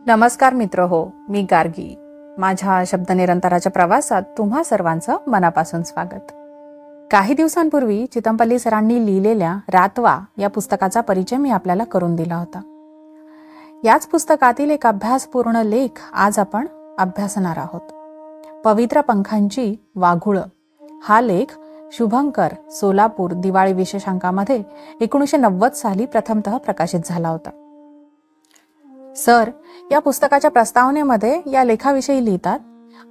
नमस्कार मित्र हो, मी गार्गी. माझ्या शब्द निरंतराच्या प्रवासात तुम्हा सर्वांचं मनापासून स्वागत. काही दिवसांपूर्वी चितमपल्ली सरांनी लिहिलेल्या रातवा या पुस्तकाचा परिचय मी आपल्याला करून दिला होता. याच पुस्तकातील एक अभ्यासपूर्ण लेख आज आपण अभ्यासणार आहोत. पवित्र पंखांची वाघुळं हा लेख शुभंकर सोलापूर दिवाळी विशेषांकामध्ये 1990 साली प्रथमतः प्रकाशित झाला होता. सर या पुस्तकाच्या प्रस्तावनेमध्ये या लेखाविषयी लिहितात,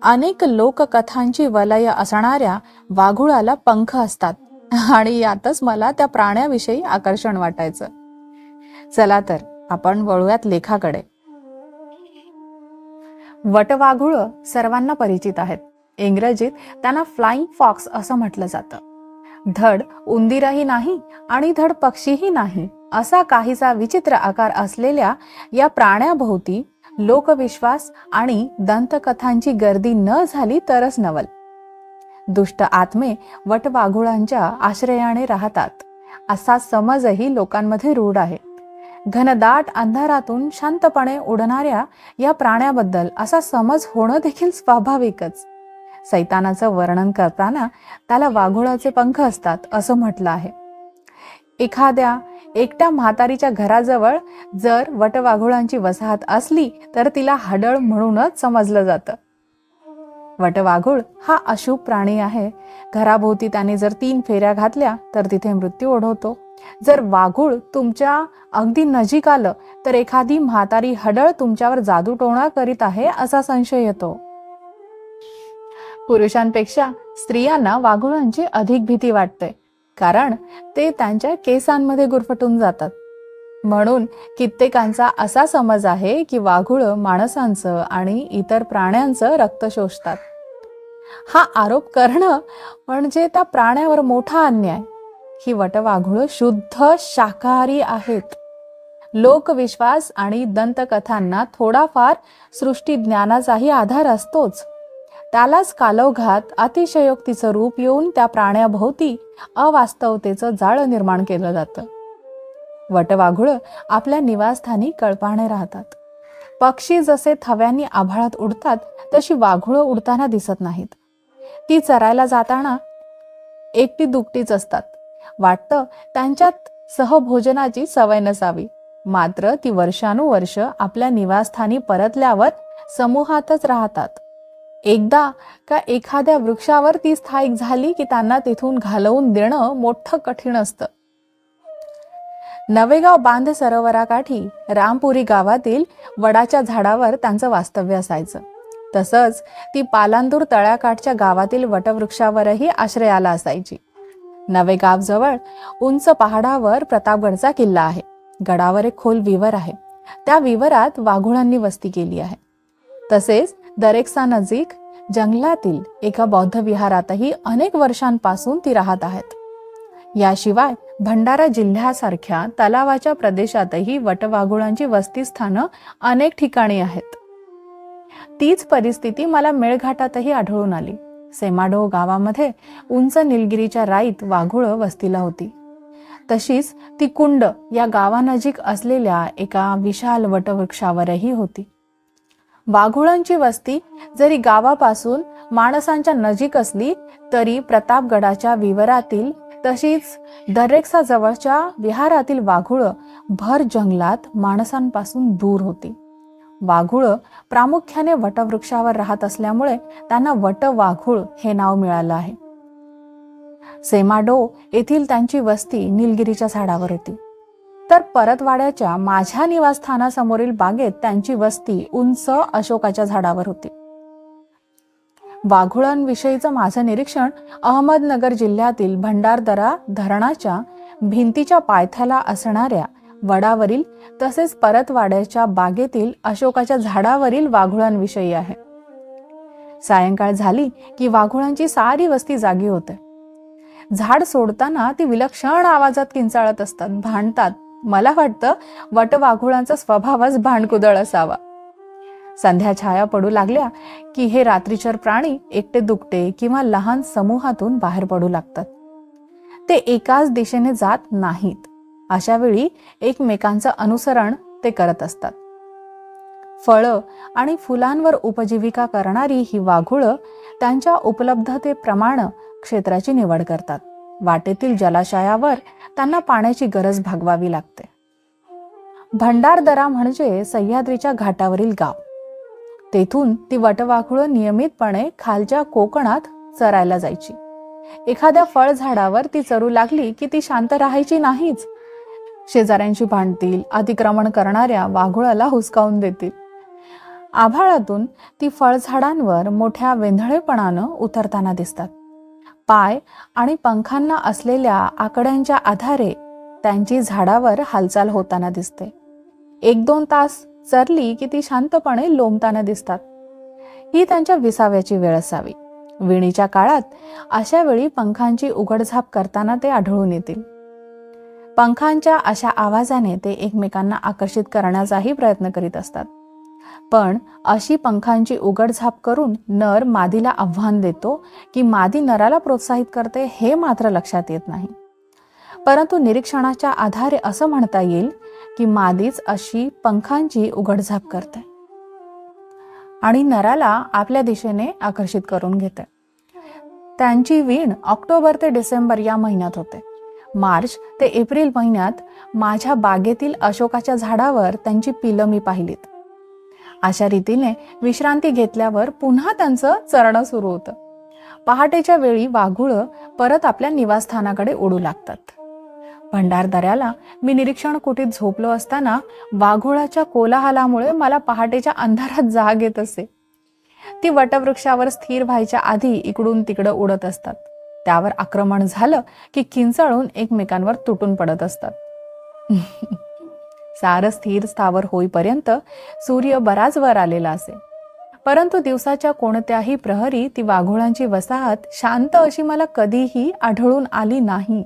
अनेक लोककथांची वलय असणाऱ्या वाघुळाला पंख असतात आणि यातच मला त्या प्राण्याविषयी आकर्षण वाटायचं. चला तर आपण वळूयात लेखाकडे. वटवाघुळं सर्वांना परिचित आहेत. इंग्रजीत त्यांना फ्लाइंग फॉक्स असं म्हटलं जातं. धड उंदीरही नाही आणि धड पक्षीही नाही असा काहीसा विचित्र आकार असलेल्या या प्राण्याभोवती लोकविश्वास आणि दंतकथांची गर्दी न झाली तरच नवल. दुष्ट आत्मे वटवाघुळांच्या आश्रयाने राहतात असा समजही लोकांमध्ये रूढ आहे. घनदाट अंधारातून शांतपणे उडणाऱ्या या प्राण्याबद्दल असा समज होणं देखील स्वाभाविकच. सैतानाचं वर्णन करताना त्याला वाघुळाचे पंख असतात असं म्हटलं आहे. एखाद्या एकट्या म्हातारीच्या घराजवळ जर वटवाघुळांची वसाहत असली तर तिला हडळ म्हणूनच समजलं जातं. वटवाघूळ हा अशुभ प्राणी आहे. घराभोवती त्याने जर 3 फेऱ्या घातल्या तर तिथे मृत्यू ओढवतो. जर वाघूळ तुमच्या अगदी नजीक आलं तर एखादी म्हातारी हडळ तुमच्यावर जादूटोणा करीत आहे असा संशय येतो. पुरुषांपेक्षा स्त्रियांना वाघुळांची अधिक भीती वाटते, कारण ते त्यांच्या केसांमध्ये गुरफटून जातात. म्हणून कित्येकांचा असा समज आहे की वाघुळं माणसांचं आणि इतर प्राण्यांचं रक्त शोषतात. हा आरोप करणं म्हणजे त्या प्राण्यावर मोठा अन्याय. ही वटवाघुळं शुद्ध शाकाहारी आहेत. लोकविश्वास आणि दंतकथांना थोडाफार सृष्टी ज्ञानाचाही आधार असतोच. त्यालाच कालौघात अतिशयोक्तीचं रूप येऊन त्या प्राण्याभोवती अवास्तवतेचं जाळं निर्माण केलं जातं. वटवाघुळं आपल्या निवासस्थानी कळपाने राहतात. पक्षी जसे थव्यांनी आभाळात उडतात तशी वाघुळं उडताना दिसत नाहीत. ती चरायला जाताना एकटी दुकटीच असतात. वाटतं त्यांच्यात सहभोजनाची सवय नसावी. मात्र ती वर्षानुवर्ष आपल्या निवासस्थानी परतल्यावर समूहातच राहतात. एकदा का एखाद्या वृक्षावर ती स्थायिक झाली की त्यांना तिथून घालवून देणं मोठं कठीण असतं. नवेगाव बांध सरोवराकाठी रामपुरी गावातील वडाच्या झाडावर त्यांचं वास्तव्य असायचं. तसंच ती पालांदूर तळ्याकाठच्या गावातील वटवृक्षावरही आश्रयाला असायची. नवेगाव जवळ उंच पहाडावर प्रतापगडचा किल्ला आहे. गडावर एक खोल विवर आहे. त्या विवरात वाघुळांनी वस्ती केली आहे. तसेच दरेकसा नजीक जंगलातील एका बौद्ध विहारातही अनेक वर्षांपासून ती राहत आहेत. याशिवाय भंडारा जिल्ह्यासारख्या तलावाच्या प्रदेशातही वटवाघुळांची वस्तीस्थानं अनेक ठिकाणी आहेत. तीच परिस्थिती मला मेळघाटातही आढळून आली. सेमाडो गावामध्ये उंच निलगिरीच्या राईत वाघुळं वस्तीला होती. तशीच ती कुंड या गावानजीक असलेल्या एका विशाल वटवृक्षावरही होती. वाघुळांची वस्ती जरी गावापासून माणसांच्या नजीक असली तरी प्रतापगडाच्या विवरातील तशीच दरेकसा जवळच्या विहारातील वाघुळं भर जंगलात माणसांपासून दूर होती. वाघुळं प्रामुख्याने वटवृक्षावर राहत असल्यामुळे त्यांना वटवाघूळ हे नाव मिळालं आहे. सेमाडो येथील त्यांची वस्ती निलगिरीच्या झाडावर होती. तर परतवाड्याच्या माझ्या निवासस्थानासमोरील बागेत त्यांची वस्ती उंच अशोकाच्या झाडावर होती. वाघुळांविषयीचं माझं निरीक्षण अहमदनगर जिल्ह्यातील भंडारदरा धरणाच्या भिंतीच्या पायथ्याला असणाऱ्या वडावरील तसेच परतवाड्याच्या बागेतील अशोकाच्या झाडावरील वाघुळांविषयी आहे. सायंकाळ झाली की वाघुळांची सारी वस्ती जागी होते. झाड सोडताना ती विलक्षण आवाजात किंचाळत असतात, भांडतात. मला वाटतं वटवाघुळांचा स्वभावच भांडकुदळ असावा. संध्या छाया पडू लागल्या की हे रात्रीचर प्राणी एकटे दुकटे किंवा लहान समूहातून बाहेर पडू लागतात. ते एकाच दिशेने जात नाहीत. अशा वेळी एकमेकांचं अनुसरण ते करत असतात. फळं आणि फुलांवर उपजीविका करणारी ही वाघुळं त्यांच्या उपलब्धतेप्रमाणे क्षेत्राची निवड करतात. वाटेतील जलाशयावर त्यांना पाण्याची गरज भागवावी लागते. भंडारदरा म्हणजे सह्याद्रीच्या घाटावरील गाव. तेथून ती वटवाघुळं नियमितपणे खालच्या कोकणात चरायला जायची. एखाद्या फळझाडावर ती चरू लागली की ती शांत राहायची नाहीच. शेजाऱ्यांशी भांडतील, अतिक्रमण करणाऱ्या वाघुळाला हुसकावून देतील. आभाळातून ती फळझाडांवर मोठ्या वेंधळेपणानं उतरताना दिसतात. पाय आणि पंखांना असलेल्या आकड्यांच्या आधारे त्यांची झाडावर हालचाल होताना दिसते. 1-2 तास चरली की ती शांतपणे लोंबताना दिसतात. ही त्यांच्या विसाव्याची वेळ असावी. विणीच्या काळात अशा वेळी पंखांची उघडझाप करताना ते आढळून येतील. पंखांच्या अशा आवाजाने ते एकमेकांना आकर्षित करण्याचाही प्रयत्न करीत असतात. पण अशी पंखांची उघडझाप करून नर मादीला आव्हान देतो की मादी नराला प्रोत्साहित करते हे मात्र लक्षात येत नाही. परंतु निरीक्षणाच्या आधारे असं म्हणता येईल की मादीच अशी पंखांची उघडझाप करते आणि नराला आपल्या दिशेने आकर्षित करून घेते. त्यांची वीण ऑक्टोबर ते डिसेंबर या महिन्यात होते. मार्च ते एप्रिल महिन्यात माझ्या बागेतील अशोकाच्या झाडावर त्यांची पिलं मी पाहिलीत. अशा रीतीने विश्रांती घेतल्यावर पुन्हा त्यांचं चरणं सुरू होतं. पहाटेच्या वेळी वाघुळं परत आपल्या निवासस्थानाकडे उडू लागतात. भंडारदऱ्याला मी निरीक्षण कुटीत झोपलो असताना वाघुळाच्या कोलाहलामुळे मला पहाटेच्या अंधारात जाग येत असे. ती वटवृक्षावर स्थिर व्हायच्या आधी इकडून तिकडं उडत असतात. त्यावर आक्रमण झालं की किंचाळून एकमेकांवर तुटून पडत असतात. सारं स्थिर स्थावर होईपर्यंत सूर्य बराच वर आलेला असे. परंतु दिवसाच्या कोणत्याही प्रहरी ती वाघुळांची वसाहत शांत अशी मला कधीही आढळून आली नाही.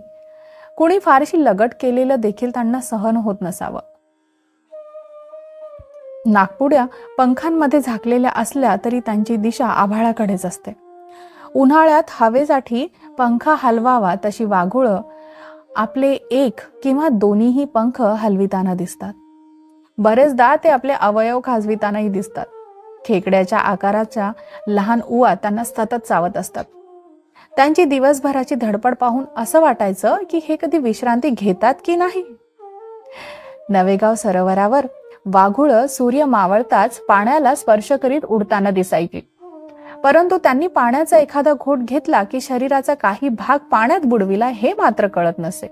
कुणी फारशी लगट केलेलं देखील त्यांना सहन होत नसावं. नागपुड्या पंखांमध्ये झाकलेल्या असल्या तरी त्यांची दिशा आभाळाकडेच असते. उन्हाळ्यात हवेसाठी पंखा हलवावा तशी वाघुळं आपले 1 किंवा दोन्हीही पंख हलविताना दिसतात. बरेचदा ते आपले अवयव खाजवितानाही दिसतात. खेकड्याच्या आकाराच्या लहान उवा त्यांना सतत चावत असतात. त्यांची दिवसभराची धडपड पाहून असं वाटायचं की हे कधी विश्रांती घेतात की नाही. नवेगाव सरोवरावर वाघुळं सूर्य मावळताच पाण्याला स्पर्श करीत उडताना दिसायची. परंतु त्यांनी पाण्याचा एखादा घोट घेतला की शरीराचा काही भाग पाण्यात बुडविला हे मात्र कळत नसे.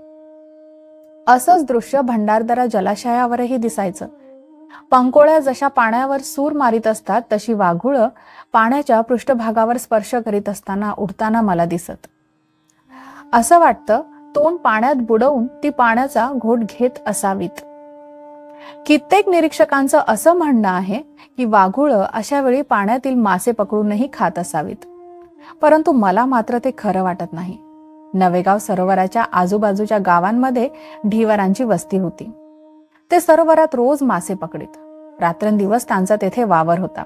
असंच दृश्य भंडारदरा जलाशयावरही दिसायचं. पंकोळ्या जशा पाण्यावर सूर मारित असतात तशी वाघुळं पाण्याच्या पृष्ठभागावर स्पर्श करीत असताना उडताना मला दिसत. असं वाटतं तोंड पाण्यात बुडवून ती पाण्याचा घोट घेत असावीत. कित्येक निरीक्षकांचं असं म्हणणं आहे की वाघुळं अशा वेळी पाण्यातील मासे पकडूनही खात असावीत. परंतु मला मात्र ते खरं वाटत नाही. नवेगाव सरोवराच्या आजूबाजूच्या गावांमध्ये ढिवरांची वस्ती होती. ते सरोवरात रोज मासे पकडीत. रात्रंदिवस त्यांचा तेथे वावर होता.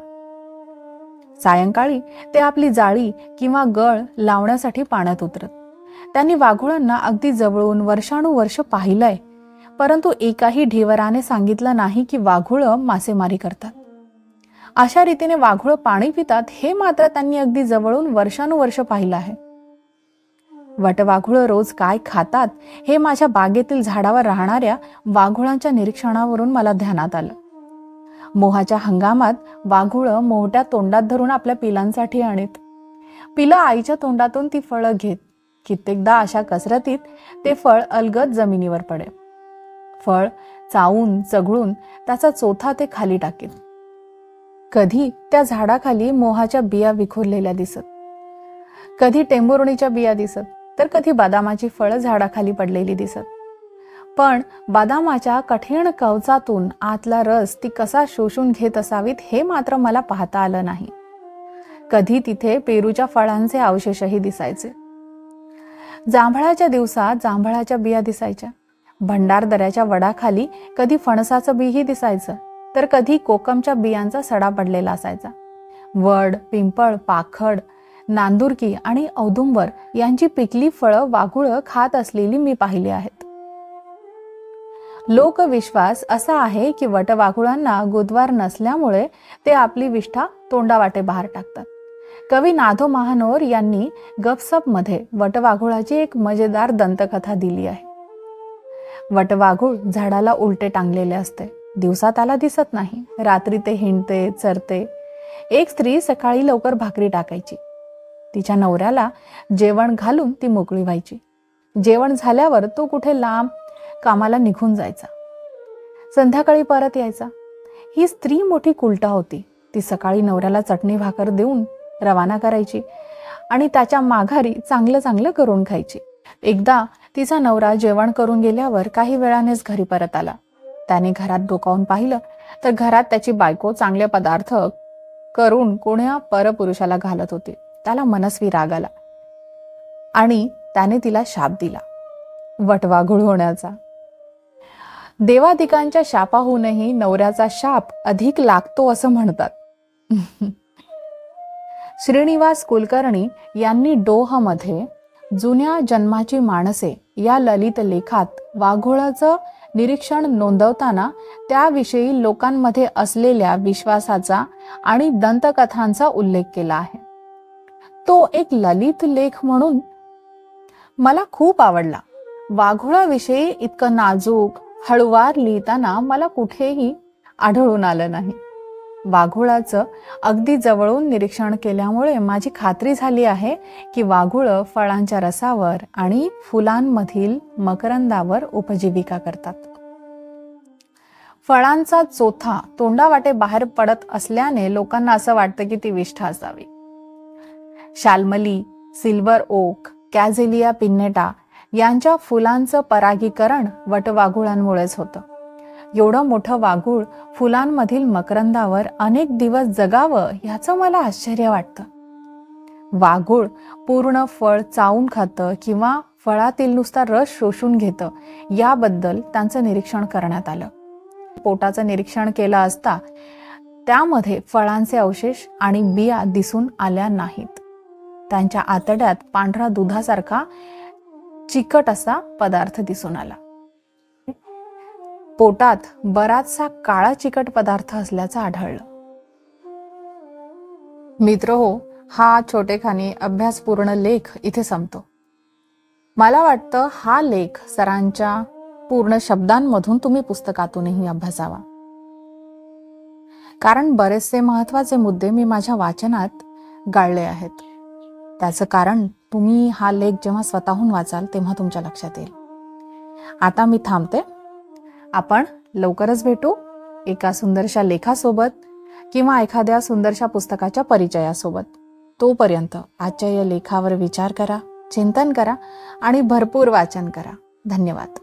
सायंकाळी ते आपली जाळी किंवा गळ लावण्यासाठी पाण्यात उतरत. त्यांनी वाघुळांना अगदी जवळून वर्षानुवर्ष पाहिलंय. परंतु एकाही ढिवराने सांगितलं नाही की वाघुळं मासेमारी करतात. अशा रीतीने वाघुळं पाणी पितात हे मात्र त्यांनी अगदी जवळून वर्षानुवर्ष पाहिलं आहे. वटवाघुळं रोज काय खातात हे माझ्या बागेतील झाडावर राहणाऱ्या वाघुळांच्या निरीक्षणावरून मला ध्यानात आलं. मोहाच्या हंगामात वाघुळं मोठ्या तोंडात धरून आपल्या पिलांसाठी आणीत. पिलं आईच्या तोंडातून ती फळं घेत. कित्येकदा अशा कसरतीत ते फळ अलगद जमिनीवर पडे. फळ चावून चघळून त्याचा चोथा ते खाली टाकीत. कधी त्या झाडाखाली मोहाच्या बिया विखुरलेल्या दिसत, कधी टेंभुर्णीच्या बिया दिसत, तर कधी बदामाची फळं झाडाखाली पडलेली दिसत. पण बदामाच्या कठीण कवचातून आतला रस ती कसा शोषून घेत असावीत हे मात्र मला पाहता आलं नाही. कधी तिथे पेरूच्या फळांचे अवशेषही दिसायचे. जांभळाच्या दिवसात जांभळाच्या बिया दिसायच्या. भंडारदऱ्याच्या वडाखाली कधी फणसाचं बीही दिसायचं, तर कधी कोकमच्या बियांचा सडा पडलेला असायचा. वड, पिंपळ, पाखड, नांदुरकी आणि औदुंबर यांची पिकली फळं वाघुळं खात असलेली मी पाहिली आहेत. लोकविश्वास असा आहे की वटवाघुळांना गुदवार नसल्यामुळे ते आपली विष्ठा तोंडावाटे बाहेर टाकतात. कवी नाधो महानोर यांनी गपसप मध्ये वटवाघुळाची एक मजेदार दंतकथा दिली आहे. वटवाघूळ झाडाला उलटे टांगलेले असते. दिवसा त्याला दिसत नाही. रात्री ते हिंडते, चरते. एक स्त्री सकाळी लवकर भाकरी टाकायची. तिच्या नवऱ्याला जेवण घालून ती मोकळी व्हायची. जेवण झाल्यावर तो कुठे लांब कामाला निघून जायचा. संध्याकाळी परत यायचा. ही स्त्री मोठी कुलटा होती. ती सकाळी नवऱ्याला चटणी भाकर देऊन रवाना करायची आणि त्याच्या माघारी चांगलं चांगलं करून खायची. एकदा तिचा नवरा जेवण करून गेल्यावर काही वेळानेच घरी परत आला. त्याने घरात डोकावून पाहिलं तर घरात त्याची बायको चांगले पदार्थ करून कोण्या परपुरुषाला घालत होती. त्याला मनस्वी राग आला आणि त्याने तिला शाप दिला, वटवाघूळ होण्याचा. देवादिकांच्या शापाहूनही नवऱ्याचा शाप अधिक लागतो असं म्हणतात. श्रीनिवास कुलकर्णी यांनी डोह मध्ये जुन्या जन्माची माणसे या ललित लेखात वाघोळाचं निरीक्षण नोंदवताना त्याविषयी लोकांमध्ये असलेल्या विश्वासाचा आणि दंतकथांचा उल्लेख केला आहे. तो एक ललित लेख म्हणून मला खूप आवडला. वाघोळाविषयी इतकं नाजूक हळुवार लिहिताना मला कुठेही आढळून आलं नाही. वाघोळाचं अगदी जवळून निरीक्षण केल्यामुळे माझी खात्री झाली आहे की वाघुळं फळांच्या रसावर आणि फुलांमधील मकरंदावर उपजीविका करतात. फळांचा चोथा तोंडावाटे बाहेर पडत असल्याने लोकांना असं वाटतं की ती विष्ठा असावी. शाल्मली, सिल्वर ओक, कॅझेलिया पिन्नेटा यांच्या फुलांचं परागीकरण वटवाघुळांमुळेच होतं. एवढं मोठं वाघूळ फुलांमधील मकरंदावर अनेक दिवस जगावं याचं मला आश्चर्य वाटतं. वाघूळ पूर्ण फळ चावून खातं किंवा फळातील नुसता रस शोषून घेतं याबद्दल त्यांचं निरीक्षण करण्यात आलं. पोटाचं निरीक्षण केलं असता त्यामध्ये फळांचे अवशेष आणि बिया दिसून आल्या नाहीत. त्यांच्या आतड्यात पांढरा दुधासारखा चिकट असा पदार्थ दिसून आला. पोटात बराचसा काळा चिकट पदार्थ असल्याचं आढळलं. मित्रहो, हा छोटेखानी अभ्यासपूर्ण लेख इथे संपतो. मला वाटतं हा लेख सरांच्या पूर्ण शब्दांमधून तुम्ही पुस्तकातूनही अभ्यासावा. कारण बरेचसे महत्वाचे मुद्दे मी माझ्या वाचनात गाळले आहेत. त्याचं कारण तुम्ही हा लेख जेव्हा स्वतःहून वाचाल तेव्हा तुमच्या लक्षात येईल. आता मी थांबते. आपण लवकरच भेटू एका सुंदरशा लेखासोबत किंवा एखाद्या सुंदरशा पुस्तकाच्या परिचयासोबत. तोपर्यंत आजच्या या लेखावर विचार करा, चिंतन करा आणि भरपूर वाचन करा. धन्यवाद.